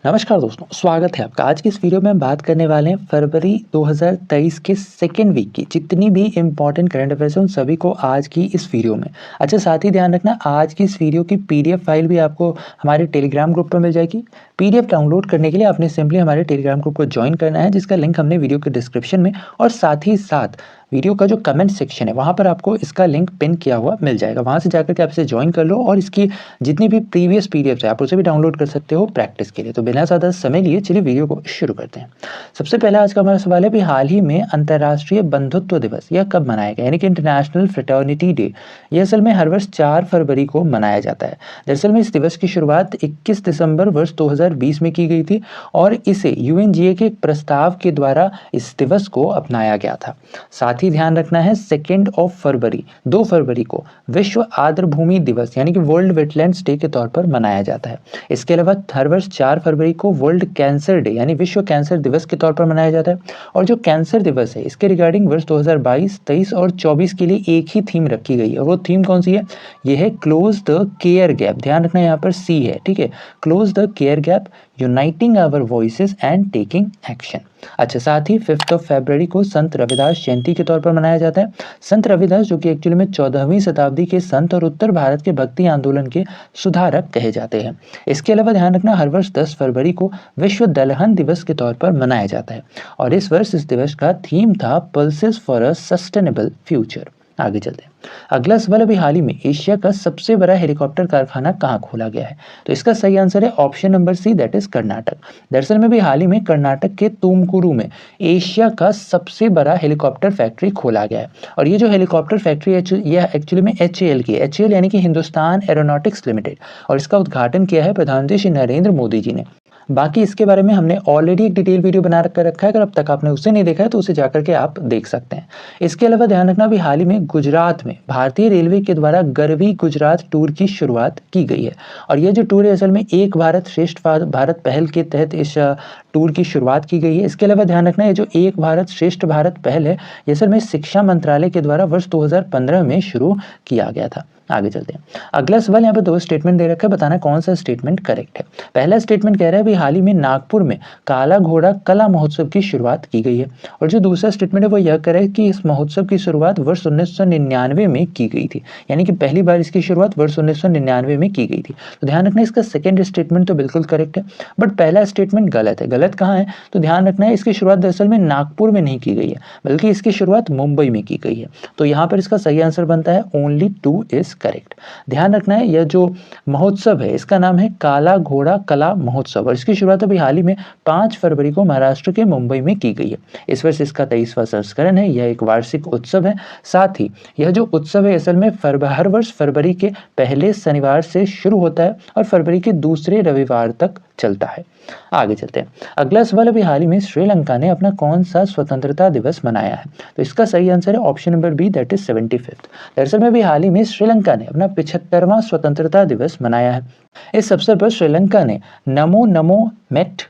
नमस्कार दोस्तों, स्वागत है आपका। आज की इस वीडियो में हम बात करने वाले हैं फरवरी 2023 के सेकेंड वीक की जितनी भी इम्पॉर्टेंट करंट अफेयर्स हैं उन सभी को आज की इस वीडियो में। अच्छा, साथ ही ध्यान रखना आज की इस वीडियो की पीडीएफ फाइल भी आपको हमारे टेलीग्राम ग्रुप पर मिल जाएगी। पीडीएफ डाउनलोड करने के लिए आपने सिंपली हमारे टेलीग्राम ग्रुप को ज्वाइन करना है, जिसका लिंक हमने वीडियो के डिस्क्रिप्शन में और साथ ही साथ वीडियो का जो कमेंट सेक्शन है वहाँ पर आपको इसका लिंक पिन किया हुआ मिल जाएगा। वहाँ से जाकर के आप इसे ज्वाइन कर लो और इसकी जितनी भी प्रीवियस पीडीएफ है आप उसे भी डाउनलोड कर सकते हो प्रैक्टिस के लिए। तो बिना ज़्यादा समय लिए चलिए वीडियो को शुरू करते हैं। सबसे पहले आज का हमारा सवाल है भी हाल ही में अंतर्राष्ट्रीय बंधुत्व दिवस यह कब मनाया गया, यानी कि इंटरनेशनल फ्रेटर्निटी डे। यह असल में हर वर्ष 4 फरवरी को मनाया जाता है। दरअसल में इस दिवस की शुरुआत 21 दिसंबर वर्ष 2020 में की गई थी और इसे यूएनजीए के प्रस्ताव के द्वारा इस दिवस को अपनाया गया था। साथ ही ध्यान रखना है 2 फरवरी को विश्व आर्द्रभूमि दिवस यानी कि वर्ल्ड वेटलैंड्स डे के तौर पर मनाया जाता है। इसके अलावा हर वर्ष 4 फरवरी को वर्ल्ड कैंसर डे यानी विश्व कैंसर दिवस के तौर पर मनाया जाता है। और जो कैंसर दिवस है इसके रिगार्डिंग वर्ष 2022, 23 और 24 के लिए एक ही थीम रखी गई है। और वो थीम कौन सी है? यह है क्लोज द केयर गैप। ध्यान रखना यहाँ पर सी है, ठीक है। Close the care gap, uniting our voices and taking action. अच्छा, साथ ही 5 फरवरी को संत रविदास जयंती के तौर पर मनाया जाता है। संत रविदास जो कि एक्चुअली में 14वीं शताब्दी के संत और उत्तर भारत के भक्ति आंदोलन के सुधारक कहे जाते हैं। इसके अलावा ध्यान रखना हर वर्ष 10 फरवरी को विश्व दलहन दिवस के तौर पर मनाया जाता है और इस वर्ष इस दिवस का थीम था pulses for a sustainable future. आगे चलते हैं। अगला सवाल, अभी हाल ही में एशिया का सबसे बड़ा हेलीकॉप्टर कारखाना कहाँ खोला गया है? तो इसका सही आंसर है option number C, that is Karnataka. दरअसल में भी हाल ही में कर्नाटक के तुमकुरु में एशिया का सबसे बड़ा हेलीकॉप्टर फैक्ट्री खोला गया है। और ये जो हेलीकॉप्टर फैक्ट्री है यह एक्चुअली में एचएएल की है। एचएएल यानी कि हिंदुस्तान एरोनॉटिक्स लिमिटेड, और इसका उद्घाटन किया है प्रधानमंत्री श्री नरेंद्र मोदी जी ने। बाकी इसके बारे में हमने ऑलरेडी एक डिटेल वीडियो बना कर रखा है, अगर अब तक आपने उसे नहीं देखा है तो उसे जाकर के आप देख सकते हैं। इसके अलावा ध्यान रखना भी हाल ही में गुजरात में भारतीय रेलवे के द्वारा गरवी गुजरात टूर की शुरुआत की गई है। और यह जो टूर है असल में एक भारत श्रेष्ठ भारत पहल के तहत इस टूर की शुरुआत की गई है। इसके अलावा ध्यान रखना है जो एक भारत श्रेष्ठ भारत पहल है ये असल में शिक्षा मंत्रालय के द्वारा वर्ष 2015 में शुरू किया गया था। आगे चलते हैं। अगला सवाल, यहाँ पे 2 स्टेटमेंट दे रखा है, बताना कौन सा स्टेटमेंट करेक्ट है। पहला स्टेटमेंट कह रहा है भी हाल ही में नागपुर में काला घोड़ा कला महोत्सव की शुरुआत की गई है। और जो दूसरा स्टेटमेंट है वो यह कह रहा है कि इस महोत्सव की शुरुआत वर्ष 1999 में की गई थी, यानी कि पहली बार इसकी शुरुआत वर्ष 1999 में की गई थी। तो ध्यान रखना इसका सेकेंड स्टेटमेंट तो बिल्कुल करेक्ट है, बट पहला स्टेटमेंट गलत है। गलत कहाँ है? तो ध्यान रखना है इसकी शुरुआत दरअसल में नागपुर में नहीं की गई है, बल्कि इसकी शुरुआत मुंबई में की गई है। तो यहाँ पर इसका सही आंसर बनता है ओनली 2 इज करेक्ट। ध्यान रखना है यह जो महोत्सव है इसका नाम है काला घोड़ा कला महोत्सव और इसकी शुरुआत अभी हाल ही में 5 फरवरी को महाराष्ट्र के मुंबई में की गई है। इस वर्ष इसका 23वां संस्करण है। यह एक वार्षिक उत्सव है। साथ ही यह जो उत्सव है असल में हर वर्ष फरवरी के पहले शनिवार से शुरू होता है और फरवरी के दूसरे रविवार तक चलता है। आगे चलते हैं। अगला सवाल, अभी हाल ही में श्रीलंका ने अपना कौन सा स्वतंत्रता दिवस मनाया है? तो इसका सही आंसर है option number B, that is 75th। दरअसल में भी हाल ही में श्रीलंका ने अपना 75वां स्वतंत्रता दिवस मनाया है। इस अवसर पर श्रीलंका ने Namo Namo met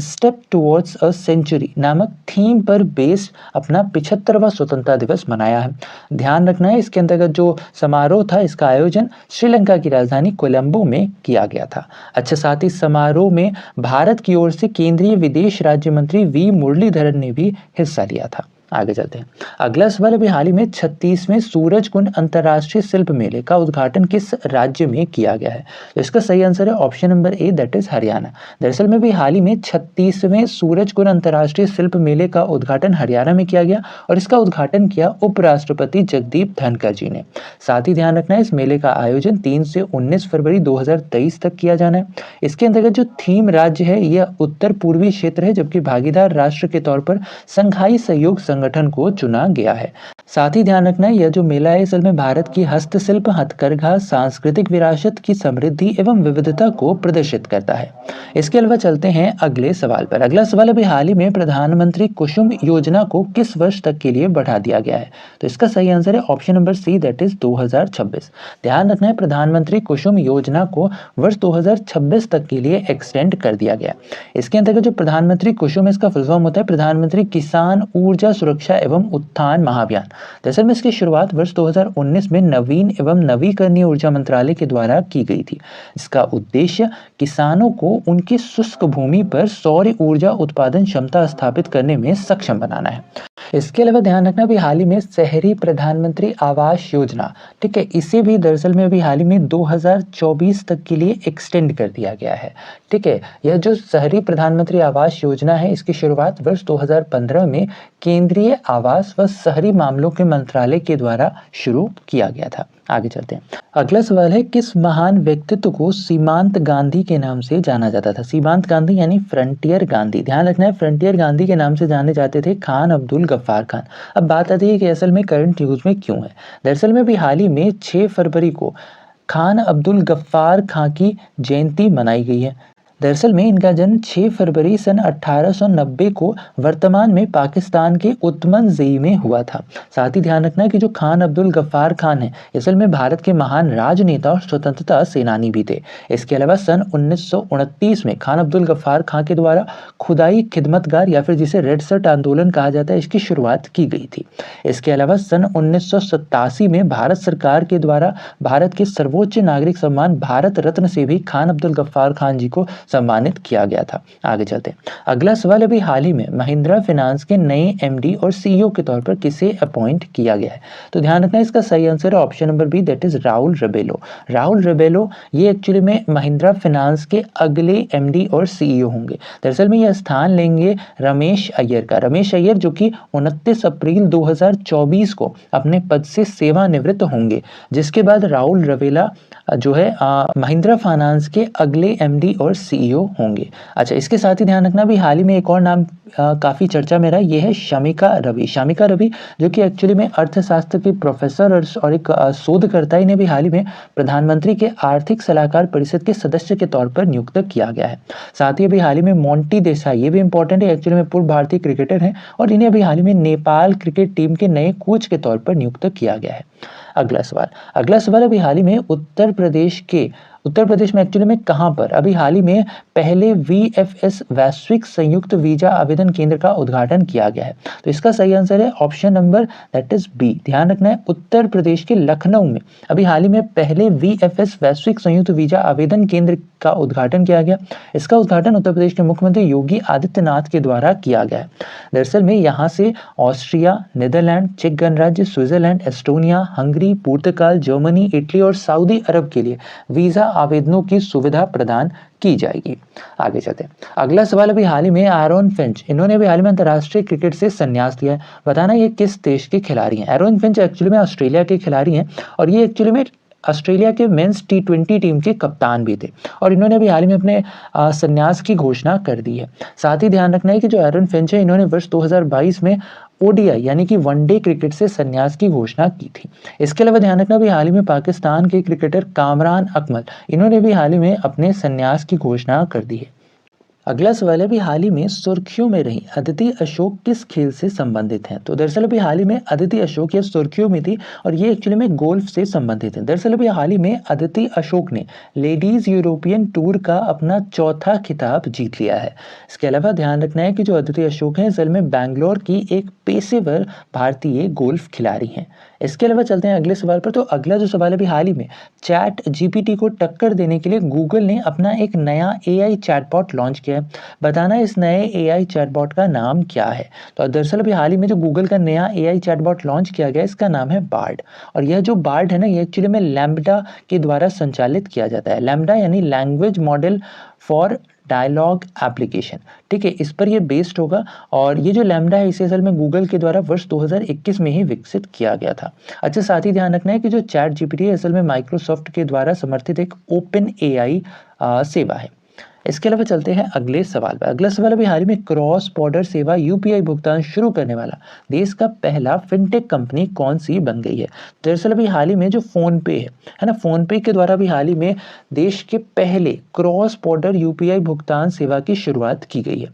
step towards a century नामक थीम पर बेस्ड अपना 75वां स्वतंत्रता दिवस मनाया है। ध्यान रखना है इसके अंतर्गत जो समारोह था इसका आयोजन श्रीलंका की राजधानी कोलंबो में किया गया था। अच्छा, साथ ही समारोह में भारत की ओर से केंद्रीय विदेश राज्य मंत्री वी मुरलीधरन ने भी हिस्सा लिया था। आगे चलते हैं। अगला सवाल, अभी हाल ही में 36वें सूरजकुंड अंतर्राष्ट्रीय शिल्प मेले का उद्घाटन किस राज्य में किया गया है? तो इसका सही आंसर है option number A, that is Haryana. दरअसल में भी हाल ही में 36वें सूरजकुंड अंतर्राष्ट्रीय शिल्प मेले का उद्घाटन हरियाणा में किया गया और इसका उद्घाटन किया उपराष्ट्रपति जगदीप धनखड़ जी ने। साथ ही ध्यान रखना है इस मेले का आयोजन 3 से 19 फरवरी 2023 तक किया जाना है। इसके अंतर्गत जो थीम राज्य है यह उत्तर पूर्वी क्षेत्र है, जबकि भागीदार राष्ट्र के तौर पर संघाई सहयोग संगठन को चुना गया है। साथ ही ध्यान रखना है यह जो मेला है असल में भारत की हस्तशिल्प, हथकरघा, सांस्कृतिक विरासत की समृद्धि एवं विविधता को प्रदर्शित करता है। इसके अलावा चलते हैं अगले सवाल पर। अगला सवाल, अभी हाल ही में प्रधानमंत्री कुसुम योजना को किस वर्ष तक के लिए बढ़ा दिया गया है? तो इसका सही आंसर है option number C, that is 2026। ध्यान रखना है प्रधानमंत्री कुसुम योजना को वर्ष 2026 तक के लिए एक्सटेंड कर दिया गया। इसके अंतर्गत जो प्रधानमंत्री कुसुम इसका फुल फॉर्म होता है प्रधानमंत्री किसान ऊर्जा सुरक्षा सुरक्षा एवं उत्थान महाअभियान। दरअसल में इसकी शुरुआत वर्ष 2019 में नवीन एवं नवीकरणीय ऊर्जा मंत्रालय के द्वारा की गई थी। इसका उद्देश्य किसानों को उनकी शुष्क भूमि पर सौर ऊर्जा उत्पादन क्षमता स्थापित करने में सक्षम बनाना है। इसके अलावा ध्यान रखना भी हाल ही में शहरी प्रधानमंत्री आवास योजना, ठीक है, इसे भी दरअसल में अभी हाल ही में 2024 तक के लिए एक्सटेंड कर दिया गया है। ठीक है, यह जो शहरी प्रधानमंत्री आवास योजना है, इसकी शुरुआत वर्ष 2015 में केंद्रीय आवास व शहरी मामलों के मंत्रालय के द्वारा शुरू किया गया था। आगे चलते हैं। अगला सवाल है, किस महान व्यक्तित्व को सीमांत गांधी के नाम से जाना जाता था? सीमांत गांधी यानी फ्रंटियर गांधी। ध्यान रखना है, फ्रंटियर गांधी के नाम से जाने जाते थे खान अब्दुल गफ्फार खान। अब बात आती है कि असल में करंट यूज में क्यों है। दरअसल में भी हाल ही में 6 फरवरी को खान अब्दुल गफ्फार खान की जयंती मनाई गई है। दरअसल में इनका जन्म 6 फरवरी सन 1890 को वर्तमान में पाकिस्तान के उत्तमनज़ई में हुआ था। साथ ही ध्यान रखना है कि जो खान अब्दुल गफ्फार खान है, असल में भारत के महान राजनेता और स्वतंत्रता सेनानी भी थे। इसके अलावा सन 1929 में खान अब्दुल गफ्फार खान के द्वारा खुदाई खिदमतगार या फिर जिसे रेड शर्ट आंदोलन कहा जाता है, इसकी शुरुआत की गई थी। इसके अलावा सन 1987 में भारत सरकार के द्वारा भारत के सर्वोच्च नागरिक सम्मान भारत रत्न से भी खान अब्दुल गफ्फार खान जी को सम्मानित किया गया था। आगे चलते हैं। अगला सवाल, अभी हाल ही में महिंद्रा फाइनेंस के नए एमडी और सीईओ के तौर पर किसे अपॉइंट किया गया है? तो ध्यान रखना, इसका सही आंसर है option number B, that is Rahul Rebello. Rahul Rebello ये एक्चुअली में महिंद्रा फाइनेंस के अगले एमडी और सीईओ होंगे। दरअसल में यह स्थान लेंगे रमेश अय्यर का। रमेश अय्यर जो कि 29 अप्रैल 2024 को अपने पद से सेवानिवृत्त होंगे, जिसके बाद राहुल रेबेला जो है महिंद्रा फाइनेंस के अगले एमडी और सीईओ होंगे। अच्छा, इसके साथ ही ध्यान रखना भी हाल ही में एक और नाम काफ़ी चर्चा में रहा, ये है शमिका रवि। शमिका रवि जो कि एक्चुअली में अर्थशास्त्र की प्रोफेसर और एक शोधकर्ता, इन्हें भी हाल ही में प्रधानमंत्री के आर्थिक सलाहकार परिषद के सदस्य के तौर पर नियुक्त किया गया है। साथ ही अभी हाल ही में मोंटी देसाई, ये भी इंपॉर्टेंट है, एक्चुअली में पूर्व भारतीय क्रिकेटर हैं और इन्हें अभी हाल ही में नेपाल क्रिकेट टीम के नए कोच के तौर पर नियुक्त किया गया है। अगला सवाल अभी हाल ही में उत्तर प्रदेश में एक्चुअली में कहां पर अभी हाल ही में पहले वीएफएस वैश्विक संयुक्त वीजा आवेदन केंद्र का उद्घाटन किया गया है? तो इसका सही आंसर है option number that is B. ध्यान रखना है, उत्तर प्रदेश के लखनऊ में अभी हाल ही में पहले वीएफएस वैश्विक संयुक्त वीजा आवेदन केंद्र का उद्घाटन किया गया। इसका उद्घाटन उत्तर प्रदेश के मुख्यमंत्री योगी आदित्यनाथ के द्वारा किया गया है। दरअसल में यहाँ से ऑस्ट्रिया, नीदरलैंड, चेक गणराज्य, स्विट्जरलैंड, एस्टोनिया, हंगरी, पुर्तगाल, जर्मनी, इटली और सऊदी अरब के लिए वीजा आवेदनों की सुविधा प्रदान की जाएगी। आगे चलते हैं। अगला सवाल, अभी हाल ही में एरॉन फिंच, इन्होंने भी हाल ही में अंतर्राष्ट्रीय क्रिकेट से संन्यास लिया है। बताना ये किस देश के खिलाड़ी हैं? एरॉन फिंच एक्चुअली में ऑस्ट्रेलिया के खिलाड़ी हैं और ये एक्चुअली में ऑस्ट्रेलिया के मेंस T20 टीम के कप्तान भी थे और इन्होंने भी हाल ही में अपने संन्यास की घोषणा कर दी है। साथ ही ध्यान रखना है कि जो एरॉन फिंच है, इन्होंने वर्ष 2022 में ओडीआई यानी कि वनडे क्रिकेट से संन्यास की घोषणा की थी। इसके अलावा ध्यान रखना भी हाल ही में पाकिस्तान के क्रिकेटर कामरान अकमल, इन्होंने भी हाल ही में अपने संन्यास की घोषणा कर दी है। अगला सवाल है, अभी हाल ही में सुर्खियों में रही अदिति अशोक किस खेल से संबंधित हैं? तो दरअसल अभी हाल ही में अदिति अशोक ये सुर्खियों में थी और ये एक्चुअली में गोल्फ से संबंधित है। दरअसल अभी हाल ही में अदिति अशोक ने लेडीज यूरोपियन टूर का अपना चौथा खिताब जीत लिया है। इसके अलावा ध्यान रखना है कि जो अदिति अशोक हैं, असल में बैंगलोर की एक पेशेवर भारतीय गोल्फ खिलाड़ी हैं। इसके अलावा चलते हैं अगले सवाल पर। तो अगला जो सवाल है, अभी हाल ही में चैट जीपीटी को टक्कर देने के लिए गूगल ने अपना एक नया एआई चैटबॉट लॉन्च किया है। बताना इस नए एआई चैटबॉट का नाम क्या है? तो दरअसल अभी हाल ही में जो गूगल का नया एआई चैटबॉट लॉन्च किया गया, इसका नाम है बार्ड। और यह जो बार्ड है ना, ये एक्चुअली में लैम्ब्डा के द्वारा संचालित किया जाता है। लैम्ब्डा यानी language model for dialogue application, ठीक है, इस पर ये बेस्ड होगा। और ये जो लैम्ब्डा है, इसे असल में गूगल के द्वारा वर्ष 2021 में ही विकसित किया गया था। अच्छा, साथ ही ध्यान रखना है कि जो चैट जीपीटी है, असल में माइक्रोसॉफ्ट के द्वारा समर्थित एक ओपन एआई सेवा है। इसके अलावा चलते हैं अगले सवाल पर। अगला सवाल, अभी हाल ही में क्रॉस बॉर्डर सेवा यूपीआई भुगतान शुरू करने वाला देश का पहला फिनटेक कंपनी कौन सी बन गई है? दरअसल अभी हाल ही में जो फोन पे है ना, फोन पे के द्वारा भी हाल ही में देश के पहले क्रॉस बॉर्डर यूपीआई भुगतान सेवा की शुरुआत की गई है।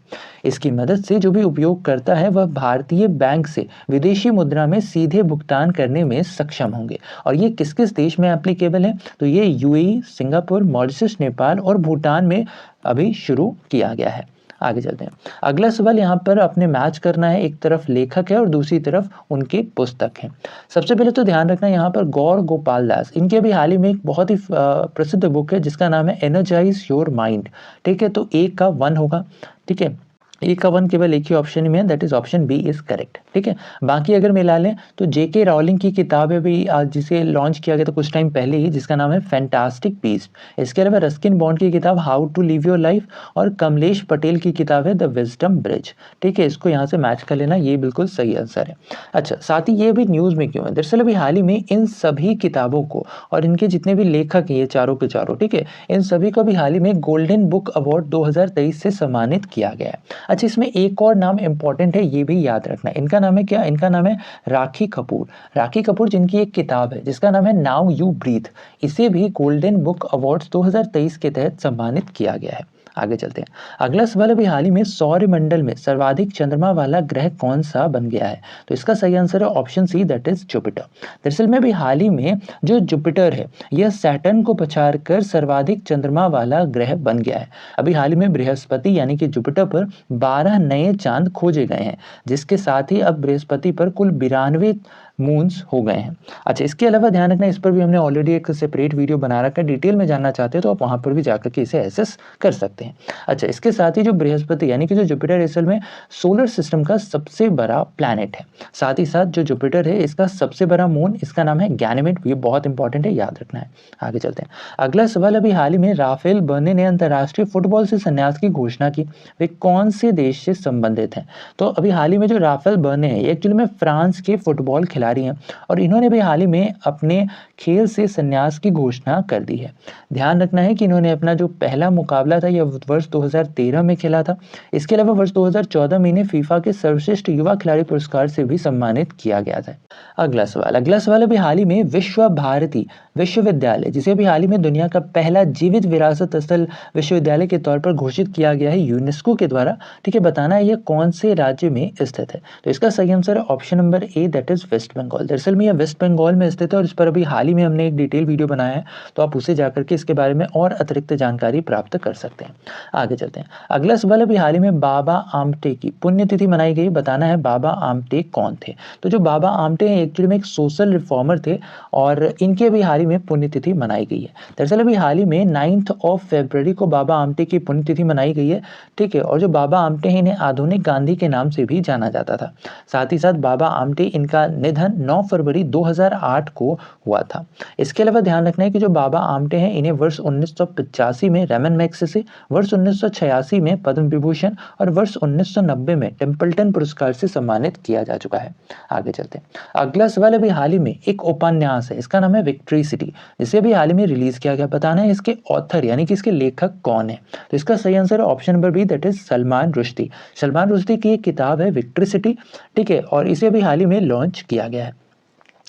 इसकी मदद से जो भी उपयोग करता है, वह भारतीय बैंक से विदेशी मुद्रा में सीधे भुगतान करने में सक्षम होंगे। और ये किस किस देश में एप्लीकेबल है? तो ये यूएई, सिंगापुर, मॉरिशस, नेपाल और भूटान में अभी शुरू किया गया है। आगे चलते हैं। अगला सवाल यहाँ पर अपने मैच करना है, एक तरफ लेखक है और दूसरी तरफ उनकी पुस्तक है। सबसे पहले तो ध्यान रखना यहाँ पर गौर गोपाल दास, इनके अभी हाल ही में एक बहुत ही प्रसिद्ध बुक है जिसका नाम है एनर्जाइज योर माइंड। ठीक है, तो एक का 1 होगा। ठीक है, एक का 1 केवल एक ही ऑप्शन में है, that is option B is correct. ठीक है, बाकी अगर मिला लें तो जेके रावलिंग की किताब है भी जिसे लॉन्च किया गया था कुछ टाइम पहले ही, जिसका नाम है फैंटास्टिक बीस्ट। इसके अलावा रस्किन बॉन्ड की किताब how to live your life और कमलेश पटेल की किताब है द विजडम ब्रिज। ठीक है, इसको यहाँ से मैच कर लेना, ये बिल्कुल सही आंसर है। अच्छा, साथ ही ये भी न्यूज़ में क्यों है, दरअसल अभी हाल ही में इन सभी किताबों को और इनके जितने भी लेखक हैं ये चारों के चारों, ठीक है, इन सभी को भी हाल ही में गोल्डन बुक अवार्ड 2023 से सम्मानित किया गया है। अच्छा, इसमें एक और नाम इंपॉर्टेंट है, ये भी याद रखना है। इनका नाम है क्या, इनका नाम है राखी कपूर। राखी कपूर जिनकी एक किताब है जिसका नाम है नाउ यू ब्रीथ, इसे भी गोल्डन बुक अवार्ड्स 2023 के तहत सम्मानित किया गया है। आगे चलते हैं। अगला सवाल अभी हाल ही में सौरमंडल में सर्वाधिक चंद्रमा वाला ग्रह कौन सा बन गया है, तो इसका सही आंसर है option C, that is Jupiter. दरअसल में अभी हाल ही में जो जुपिटर है यह सैटर्न को पछाड़ कर सर्वाधिक चंद्रमा वाला ग्रह बन गया है। अभी हाल ही में बृहस्पति यानी कि जुपिटर पर 12 नए चांद खोजे गए हैं, जिसके साथ ही अब बृहस्पति पर कुल 92 मून्स हो गए हैं। अच्छा, इसके अलावा ध्यान रखना, इस पर भी हमने ऑलरेडी एक सेपरेट वीडियो बना रखा है, डिटेल में जानना चाहते हैं तो आप वहां पर भी जाकर के इसे एसेस कर सकते हैं। अच्छा, इसके साथ ही जो बृहस्पति यानी कि जो जुपिटर असल में सोलर सिस्टम का सबसे बड़ा प्लैनेट है। साथ ही साथ जो जुपिटर है इसका सबसे बड़ा मून, इसका नाम है गैनीमेड, ये बहुत इंपॉर्टेंट है, याद रखना है। आगे चलते हैं। अगला सवाल अभी हाल ही में राफेल बर्ने ने अंतर्राष्ट्रीय फुटबॉल से संन्यास की घोषणा की, वे कौन से देश से संबंधित हैं? तो अभी हाल ही में जो राफेल बर्ने हैं ये एक्चुअली में फ्रांस के फुटबॉल खिलाड़ी हैं और इन्होंने भी हाल ही में अपने खेल से संन्यास की घोषणा कर दी है। ध्यान रखना है कि इन्होंने अपना जो पहला मुकाबला था यह वर्ष 2013 में खेला था। इसके अलावा वर्ष 2014 में इन्हें फीफा के सर्वश्रेष्ठ युवा खिलाड़ी पुरस्कार से भी सम्मानित किया गया था। अगला सवाल अभी हाल ही में विश्व भारती विश्वविद्यालय, जिसे अभी हाल ही में दुनिया का पहला जीवित विरासत स्थल विश्वविद्यालय के तौर पर घोषित किया गया है यूनेस्को के द्वारा। ठीक है, बताना है यह कौन से राज्य में स्थित है, तो इसका सही आंसर है option number A, that is West Bengal. दरअसल में यह वेस्ट बंगाल में स्थित है और इस पर अभी हाल ही में हमने एक डिटेल वीडियो बनाया है, तो आप उसे जाकर के इसके बारे में और अतिरिक्त जानकारी प्राप्त कर सकते हैं। आगे चलते हैं। अगला सवाल अभी हाल ही में बाबा आमटे की पुण्यतिथि मनाई गई, बताना है बाबा आमटे कौन थे। तो जो बाबा आमटे हैं एक्चुअली में एक सोशल रिफॉर्मर थे और इनके भी हाल ही में पुण्यतिथि मनाई गई है। दरअसल अभी हाल ही में 9 फरवरी को बाबा आमटे की पुण्यतिथि मनाई गई है। ठीक है, और जो बाबा आमटे हैं इन्हें आधुनिक गांधी के नाम से भी जाना जाता था। साथ ही साथ बाबा आमटे इनका निधन 9 फरवरी 2008 को हुआ था। इसके अलावा ध्यान रखना है कि जो बाबा आमटे हैं इन्हें वर्ष 1985 में रैमन मैग्सेसे, वर्ष 1986 में पद्म विभूषण और वर्ष 1990 में टेम्पल्टन पुरस्कार से सम्मानित किया जा चुका है। आगे चलते हैं। अगला सवाल अभी हाल ही में एक उपन्यास है, इसका नाम है विक्ट्री सिटी, जिसे अभी हाल ही में रिलीज किया गया। बताना है इसके ऑथर यानी कि इसके लेखक कौन है, तो इसका सही आंसर है option number B, that is Salman Rushdie. Salman Rushdie की एक किताब है विक्ट्री सिटी। ठीक है, और इसे अभी हाल ही में लॉन्च किया गया है।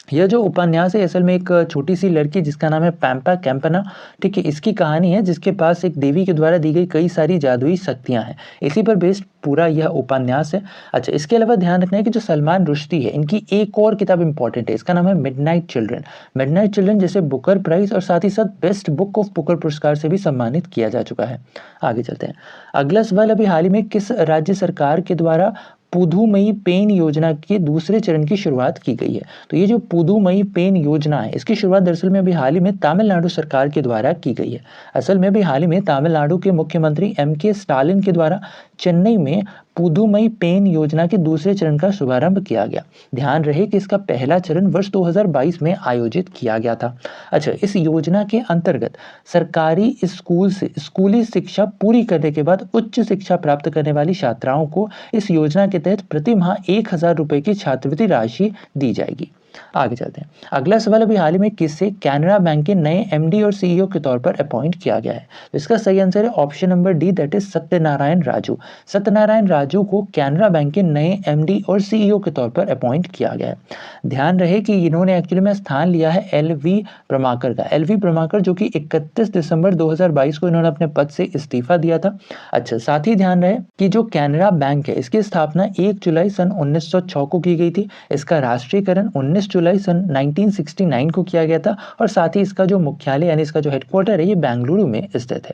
यह जो उपन्यास है असल में एक छोटी सी लड़की जिसका नाम है पैम्पा कैम्पना, ठीक है, इसकी कहानी है जिसके पास एक देवी के द्वारा दी गई कई सारी जादुई शक्तियां हैं। इसी पर बेस्ड पूरा यह उपन्यास है। अच्छा, इसके अलावा ध्यान रखना है कि जो सलमान रुश्दी है इनकी एक और किताब इंपॉर्टेंट है, इसका नाम है मिडनाइट चिल्ड्रन। मिडनाइट चिल्ड्रन जैसे बुकर प्राइज और साथ ही साथ बेस्ट बुक ऑफ बुकर पुरस्कार से भी सम्मानित किया जा चुका है। आगे चलते हैं। अगला सवाल अभी हाल ही में किस राज्य सरकार के द्वारा पुदुमई पेन योजना के दूसरे चरण की शुरुआत की गई है, तो ये जो पुदुमई पेन योजना है इसकी शुरुआत दरअसल में अभी हाल ही में तमिलनाडु सरकार के द्वारा की गई है। असल में अभी हाल ही में तमिलनाडु के मुख्यमंत्री MK स्टालिन के द्वारा चेन्नई में पुदुमई पेन योजना के दूसरे चरण का शुभारंभ किया गया। ध्यान रहे कि इसका पहला चरण वर्ष 2022 में आयोजित किया गया था। अच्छा, इस योजना के अंतर्गत सरकारी स्कूल से स्कूली शिक्षा पूरी करने के बाद उच्च शिक्षा प्राप्त करने वाली छात्राओं को इस योजना के तहत प्रति माह 1000 रुपए की छात्रवृत्ति राशि दी जाएगी। आगे चलते हैं। अगला सवाल अभी हाल ही में किससे कैनरा बैंक के नए MD और CEO के तौर पर अपॉइंट किया गया है, तो इसका सही आंसर है option number D, that is Satyanarayan Raju. Satyanarayan Raju को कैनरा बैंक के नए MD और CEO के तौर पर अपॉइंट किया गया है। ध्यान रहे कि इन्होंने एक्चुअली में स्थान लिया है LV प्रमाकर का। LV प्रमाकर जो कि 31 दिसंबर 2022 को इन्होंने अपने पद से इस्तीफा दिया था। अच्छा, साथ ही ध्यान रहे कि जो कैनरा बैंक है इसकी स्थापना 1 जुलाई सन 1906 को की गई थी। इसका राष्ट्रीयकरण 19 जुलाई सन 1969 को किया गया था और साथ ही इसका जो मुख्यालय यानी इसका जो हेडक्वार्टर है ये बेंगलुरु में स्थित है।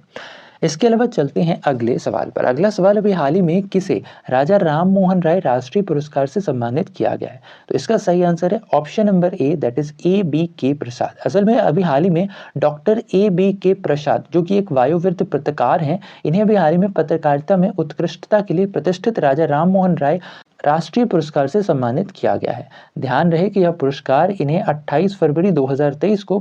इसके अलावा चलते हैं अगले सवाल पर। अगला सवाल अभी हाल ही में किसे राजा राम मोहन राय राष्ट्रीय पुरस्कार से सम्मानित किया गया है? तो इसका सही आंसर है option number A, that is A B K Prasad. असल में अभी हाल ही में डॉक्टर ए बी के प्रसाद जो कि एक वायुवृत्त पत्रकार हैं, इन्हें अभी हाल ही में पत्रकारिता में उत्कृष्टता के लिए प्रतिष्ठित राजा राम मोहन राय राष्ट्रीय पुरस्कार से सम्मानित किया गया है। ध्यान रहे कि यह पुरस्कार इन्हें 28 फरवरी 2023 को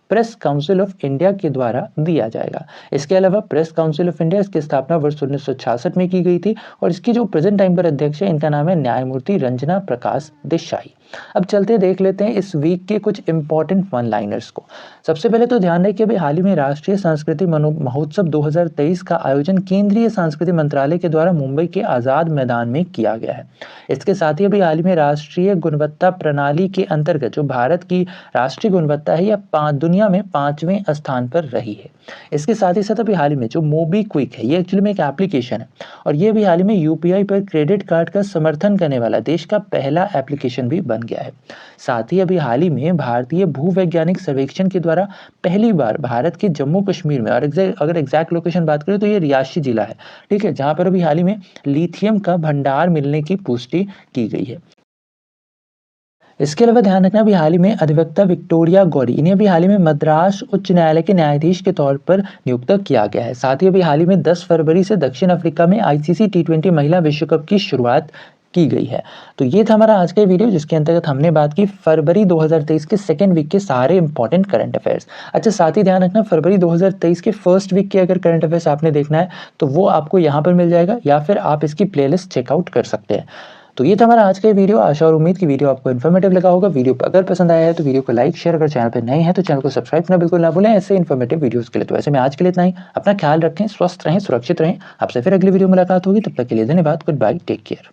प्रेस काउंसिल ऑफ इंडिया के द्वारा दिया जाएगा। इसके अलावा प्रेस काउंसिल ऑफ इंडिया इसकी स्थापना वर्ष 1966 में की गई थी और इसकी जो प्रेजेंट टाइम पर अध्यक्ष है, इनका नाम है न्यायमूर्ति रंजना प्रकाश देसाई। अब चलते देख लेते हैं इस वीक के कुछ इंपॉर्टेंट वन लाइनर्स को। सबसे पहले तो ध्यान रहे कि अभी हाल ही में राष्ट्रीय सांस्कृतिक महोत्सव 2023 का आयोजन केंद्रीय संस्कृति मंत्रालय के द्वारा मुंबई के आजाद मैदान में किया गया है। इसके साथ ही अभी हाल ही में राष्ट्रीय गुणवत्ता प्रणाली के अंतर्गत जो भारत की राष्ट्रीय गुणवत्ता है, यह दुनिया में 5वें स्थान पर रही है। इसके साथ ही साथ अभी हाल ही में जो मोबीक्विक है, ये एक्चुअली में एक एप्लीकेशन है और ये भी हाल ही में यूपीआई पर क्रेडिट कार्ड का समर्थन करने वाला देश का पहला एप्लीकेशन भी बन गया है। साथ ही अभी हाल ही में भारतीय भूवैज्ञानिक सर्वेक्षण के द्वारा पहली बार भारत के जम्मू कश्मीर में, और अगर एग्जैक्ट लोकेशन बात करें तो ये रियासी जिला है, ठीक है, जहां पर अभी हाल ही में लिथियम का भंडार मिलने की पुष्टि की गई है। इसके अलावा ध्यान रखना, अभी हाल ही में अधिवक्ता विक्टोरिया गौरी, इन्हें अभी हाल ही में मद्रास उच्च न्यायालय के न्यायाधीश के तौर पर नियुक्त किया गया है। साथ ही अभी हाल ही में 10 फरवरी से दक्षिण अफ्रीका में आईसीसी टी20 महिला विश्व कप की शुरुआत की गई है। तो ये था हमारा आज का वीडियो, जिसके अंतर्गत हमने बात की फरवरी 2023 के सेकेंड वीक के सारे इंपॉर्टेंट करंट अफेयर्स। अच्छा, साथ ही ध्यान रखना, फरवरी 2023 के फर्स्ट वीक के अगर करंट अफेयर्स आपने देखना है तो वो आपको यहाँ पर मिल जाएगा, या फिर आप इसकी प्लेलिस्ट चेकआउट कर सकते हैं। तो ये था हमारा आज का वीडियो। आशा और उम्मीद की वीडियो आपको इन्फॉर्मेटिव लगा होगा। वीडियो अगर पसंद आया है तो वीडियो को लाइक शेयर, अगर चैनल पर नए हैं तो चैनल को सब्सक्राइब करना बिल्कुल ना भूलें ऐसे इन्फॉर्मेटिव वीडियोस के लिए। तो ऐसे में आज के लिए इतना ही। अपना ख्याल रखें, स्वस्थ रहें, सुरक्षित रहें। आपसे फिर अगली वीडियो मुलाकात होगी, तब तक के लिए धन्यवाद। Good bye, take care.